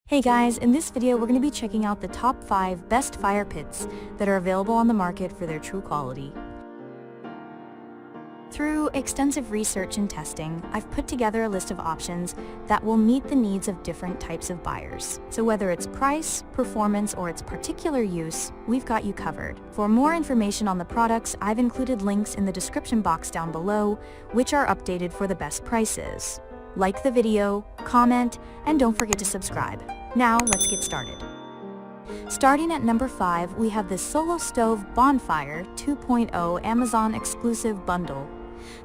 Hey guys, in this video we're going to be checking out the top 5 best fire pits that are available on the market for their true quality. Through extensive research and testing, I've put together a list of options that will meet the needs of different types of buyers. So whether it's price, performance, or its particular use, we've got you covered. For more information on the products, I've included links in the description box down below, which are updated for the best prices. Like the video, comment, and don't forget to subscribe. Now, let's get started. Starting at number 5, we have the Solo Stove Bonfire 2.0 Amazon exclusive bundle.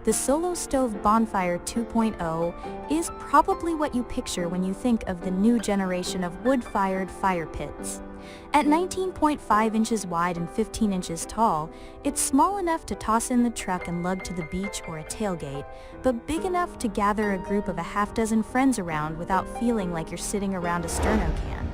The Solo Stove Bonfire 2.0 is probably what you picture when you think of the new generation of wood-fired fire pits. At 19.5 inches wide and 15 inches tall, it's small enough to toss in the truck and lug to the beach or a tailgate, but big enough to gather a group of a half-dozen friends around without feeling like you're sitting around a sterno can.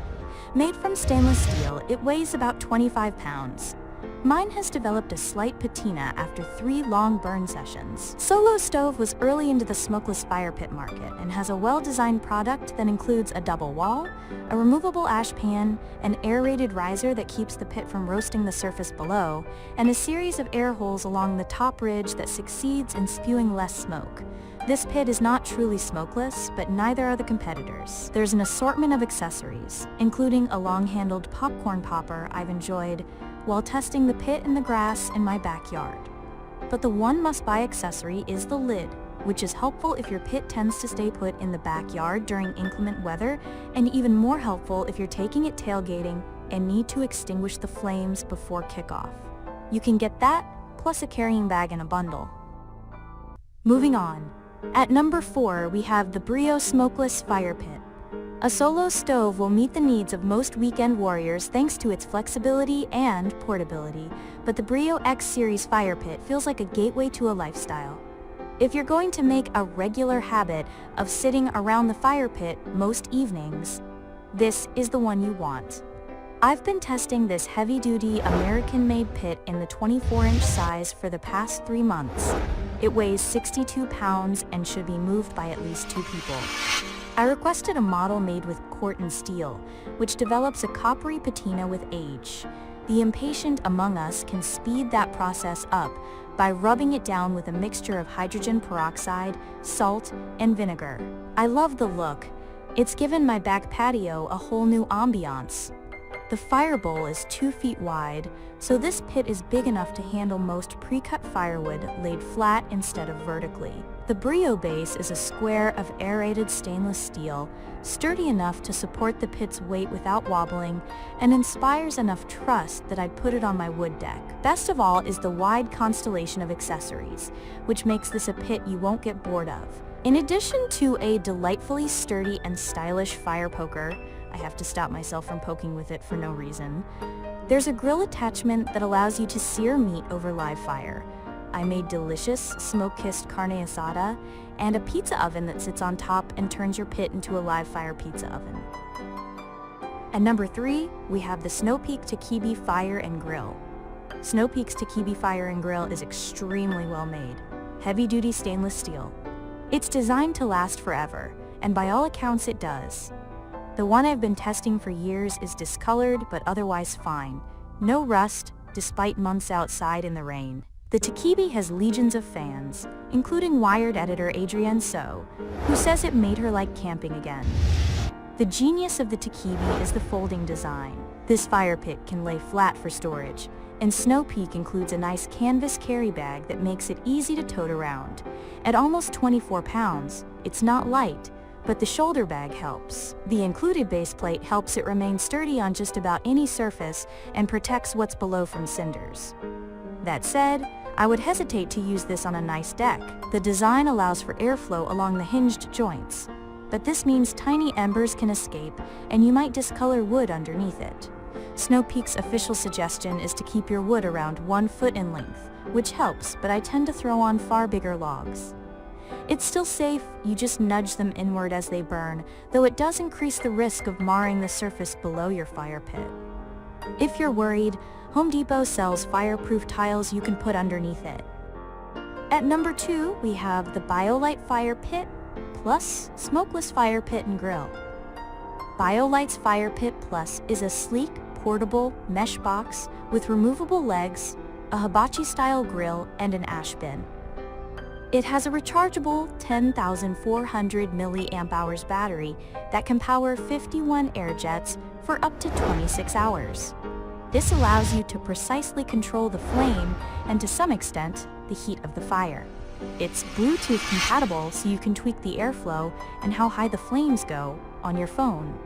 Made from stainless steel, it weighs about 25 pounds. Mine has developed a slight patina after 3 long burn sessions. Solo Stove was early into the smokeless fire pit market and has a well-designed product that includes a double wall, a removable ash pan, an aerated riser that keeps the pit from roasting the surface below, and a series of air holes along the top ridge that succeeds in spewing less smoke. This pit is not truly smokeless, but neither are the competitors. There's an assortment of accessories, including a long-handled popcorn popper I've enjoyed while testing the pit in the grass in my backyard. But the one must-buy accessory is the lid, which is helpful if your pit tends to stay put in the backyard during inclement weather, and even more helpful if you're taking it tailgating and need to extinguish the flames before kickoff. You can get that, plus a carrying bag in a bundle. Moving on. At number 4, we have the Brio Smokeless FIrePit. A Solo Stove will meet the needs of most weekend warriors thanks to its flexibility and portability, but the Brio X Series Fire Pit feels like a gateway to a lifestyle. If you're going to make a regular habit of sitting around the fire pit most evenings, this is the one you want. I've been testing this heavy-duty American-made pit in the 24-inch size for the past 3 months. It weighs 62 pounds and should be moved by at least 2 people. I requested a model made with corten steel, which develops a coppery patina with age. The impatient among us can speed that process up by rubbing it down with a mixture of hydrogen peroxide, salt, and vinegar. I love the look. It's given my back patio a whole new ambiance. The fire bowl is 2 feet wide, so this pit is big enough to handle most pre-cut firewood laid flat instead of vertically. The Brio base is a square of aerated stainless steel, sturdy enough to support the pit's weight without wobbling, and inspires enough trust that I'd put it on my wood deck. Best of all is the wide constellation of accessories, which makes this a pit you won't get bored of. In addition to a delightfully sturdy and stylish fire poker, I have to stop myself from poking with it for no reason, there's a grill attachment that allows you to sear meat over live fire. I made delicious smoke-kissed carne asada, and a pizza oven that sits on top and turns your pit into a live fire pizza oven. At number 3, we have the Snowpeak Takibi Fire and Grill. Snowpeak's Takibi Fire and Grill is extremely well made, heavy-duty stainless steel. It's designed to last forever, and by all accounts it does. The one I've been testing for years is discolored but otherwise fine. No rust, despite months outside in the rain. The Takibi has legions of fans, including Wired editor Adrienne So, who says it made her like camping again. The genius of the Takibi is the folding design. This fire pit can lay flat for storage, and Snowpeak includes a nice canvas carry bag that makes it easy to tote around. At almost 24 pounds, it's not light, but the shoulder bag helps. The included base plate helps it remain sturdy on just about any surface and protects what's below from cinders. That said, I would hesitate to use this on a nice deck. The design allows for airflow along the hinged joints, but this means tiny embers can escape and you might discolor wood underneath it. Snowpeak's official suggestion is to keep your wood around 1 foot in length, which helps, but I tend to throw on far bigger logs. It's still safe, you just nudge them inward as they burn, though it does increase the risk of marring the surface below your fire pit. If you're worried, Home Depot sells fireproof tiles you can put underneath it. At number 2, we have the BioLite Fire Pit plus Smokeless Fire Pit and Grill. BioLite's FirePit Plus is a sleek, portable mesh box with removable legs, a hibachi-style grill, and an ash bin. It has a rechargeable 10,400 mAh battery that can power 51 air jets for up to 26 hours. This allows you to precisely control the flame and, to some extent, the heat of the fire. It's Bluetooth compatible, so you can tweak the airflow and how high the flames go on your phone.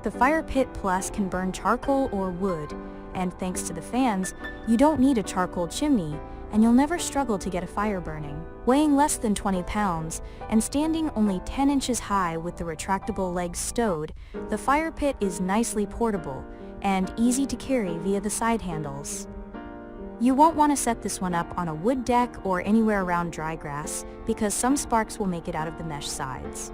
The FirePit Plus can burn charcoal or wood, and thanks to the fans, you don't need a charcoal chimney, and you'll never struggle to get a fire burning. Weighing less than 20 pounds and standing only 10 inches high with the retractable legs stowed, the FirePit is nicely portable and easy to carry via the side handles. You won't want to set this one up on a wood deck or anywhere around dry grass because some sparks will make it out of the mesh sides.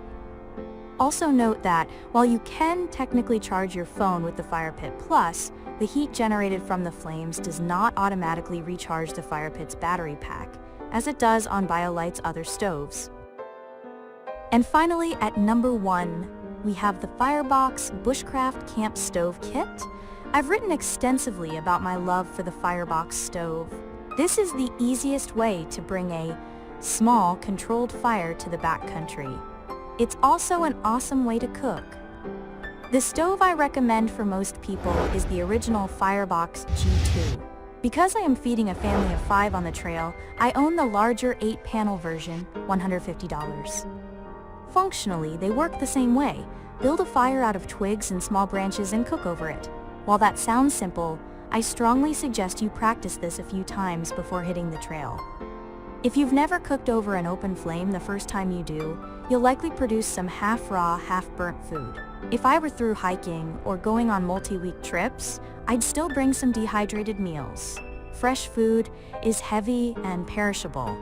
Also note that while you can technically charge your phone with the FirePit Plus, the heat generated from the flames does not automatically recharge the FirePit's battery pack, as it does on BioLite's other stoves. And finally, at number 1, we have the Firebox Bushcraft Camp Stove Kit. I've written extensively about my love for the Firebox stove. This is the easiest way to bring a small, controlled fire to the backcountry. It's also an awesome way to cook. The stove I recommend for most people is the original Firebox G2. Because I am feeding a family of 5 on the trail, I own the larger 8-panel version, $150. Functionally, they work the same way. Build a fire out of twigs and small branches and cook over it. While that sounds simple, I strongly suggest you practice this a few times before hitting the trail. If you've never cooked over an open flame the first time you do, you'll likely produce some half-raw, half-burnt food. If I were through hiking or going on multi-week trips, I'd still bring some dehydrated meals. Fresh food is heavy and perishable,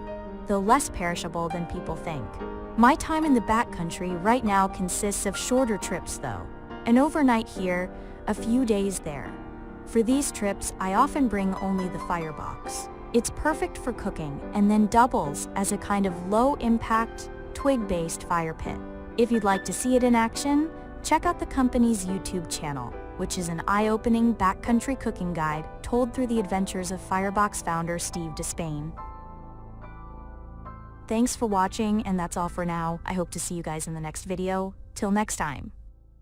though less perishable than people think. My time in the backcountry right now consists of shorter trips though, an overnight here, a few days there. For these trips, I often bring only the Firebox. It's perfect for cooking and then doubles as a kind of low-impact, twig-based fire pit. If you'd like to see it in action, check out the company's YouTube channel, which is an eye-opening backcountry cooking guide told through the adventures of Firebox founder Steve Despain. Thanks for watching, and that's all for now. I hope to see you guys in the next video. Till next time.